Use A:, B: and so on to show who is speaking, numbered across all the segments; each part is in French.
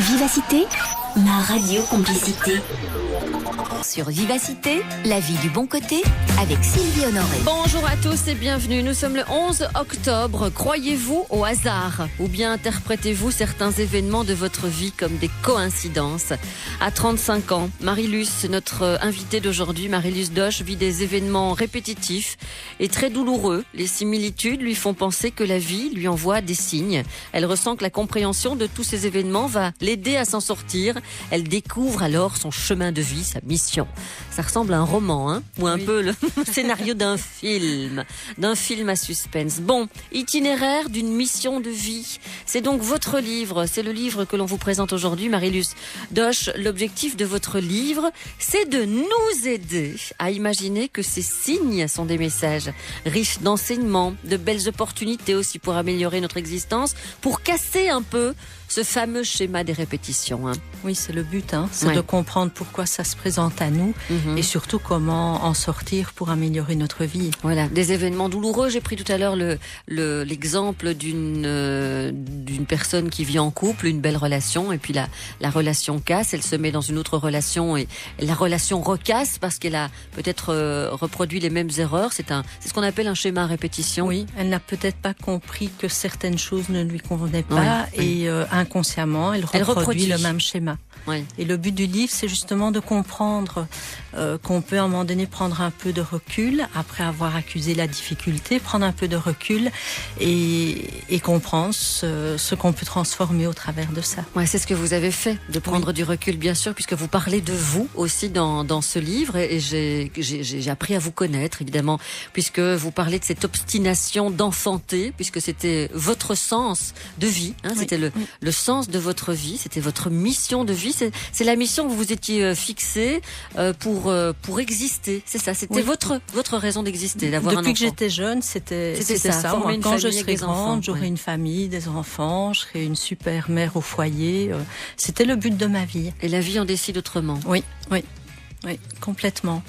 A: Vivacité, ma radio complicité. Sur Vivacité, la vie du bon côté avec Sylvie Honoré.
B: Bonjour à tous et bienvenue. Nous sommes le 11 octobre. Croyez-vous au hasard ou bien interprétez-vous certains événements de votre vie comme des coïncidences? À 35 ans, Marie-Luce, notre invitée d'aujourd'hui, Marie-Luce Doche, vit des événements répétitifs et très douloureux. Les similitudes lui font penser que la vie lui envoie des signes. Elle ressent que la compréhension de tous ces événements va l'aider à s'en sortir. Elle découvre alors son chemin de vie, sa mission. Ça ressemble à un roman, hein, ou un peu le scénario d'un film à suspense. Bon, itinéraire d'une mission de vie. C'est donc votre livre, c'est le livre que l'on vous présente aujourd'hui, Marie-Luce Doche. L'objectif de votre livre, c'est de nous aider à imaginer que ces signes sont des messages riches d'enseignements, de belles opportunités aussi pour améliorer notre existence, pour casser un peu ce fameux schéma des répétitions. Hein.
C: Oui, c'est le but, c'est de comprendre pourquoi ça se présente à nous et surtout comment en sortir pour améliorer notre vie.
B: Voilà, des événements douloureux. J'ai pris tout à l'heure l'exemple d'une personne qui vit en couple, une belle relation, et puis la relation casse, elle se met dans une autre relation et la relation recasse parce qu'elle a peut-être reproduit les mêmes erreurs. C'est ce qu'on appelle un schéma à répétition.
C: Oui, elle n'a peut-être pas compris que certaines choses ne lui convenaient pas et inconsciemment, elle reproduit le même schéma.
B: Oui.
C: Et le but du livre, c'est justement de comprendre qu'on peut à un moment donné prendre un peu de recul, après avoir accusé la difficulté, prendre un peu de recul et comprendre ce qu'on peut transformer au travers de ça.
B: Ouais, c'est ce que vous avez fait, de prendre du recul, bien sûr, puisque vous parlez de vous aussi dans ce livre, et j'ai appris à vous connaître, évidemment, puisque vous parlez de cette obstination d'enfanter, puisque c'était votre sens de vie, c'était le sens de votre vie, c'était votre mission de vie. C'est la mission que vous vous étiez fixée pour exister. C'est ça. C'était votre raison d'exister, d'avoir un enfant.
C: Depuis que j'étais jeune, c'était ça. Moi, quand je serai grande, j'aurai une famille, des enfants, je serai une super mère au foyer. C'était le but de ma vie.
B: Et la vie en décide autrement.
C: Oui, complètement.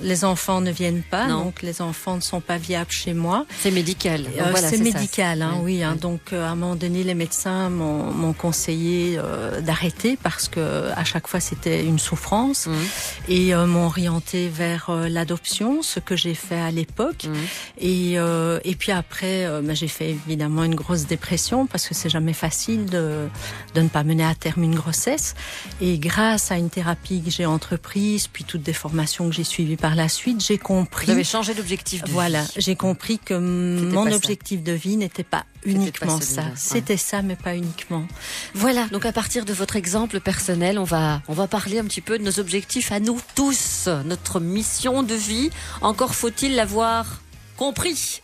C: Les enfants ne viennent pas, donc les enfants ne sont pas viables chez moi.
B: C'est médical.
C: C'est médical, donc à un moment donné, les médecins m'ont conseillé d'arrêter parce que à chaque fois c'était une souffrance et m'ont orienté vers l'adoption, ce que j'ai fait à l'époque. Et puis après, j'ai fait évidemment une grosse dépression parce que c'est jamais facile de ne pas mener à terme une grossesse. Et grâce à une thérapie que j'ai entreprise, puis toutes des formations que j'ai suivies par la suite, j'ai compris...
B: Vous avez changé d'objectif de vie.
C: Voilà, j'ai compris que mon objectif de vie n'était pas uniquement ça. C'était ça, mais pas uniquement.
B: Voilà, donc à partir de votre exemple personnel, on va parler un petit peu de nos objectifs à nous tous, notre mission de vie. Encore faut-il l'avoir compris.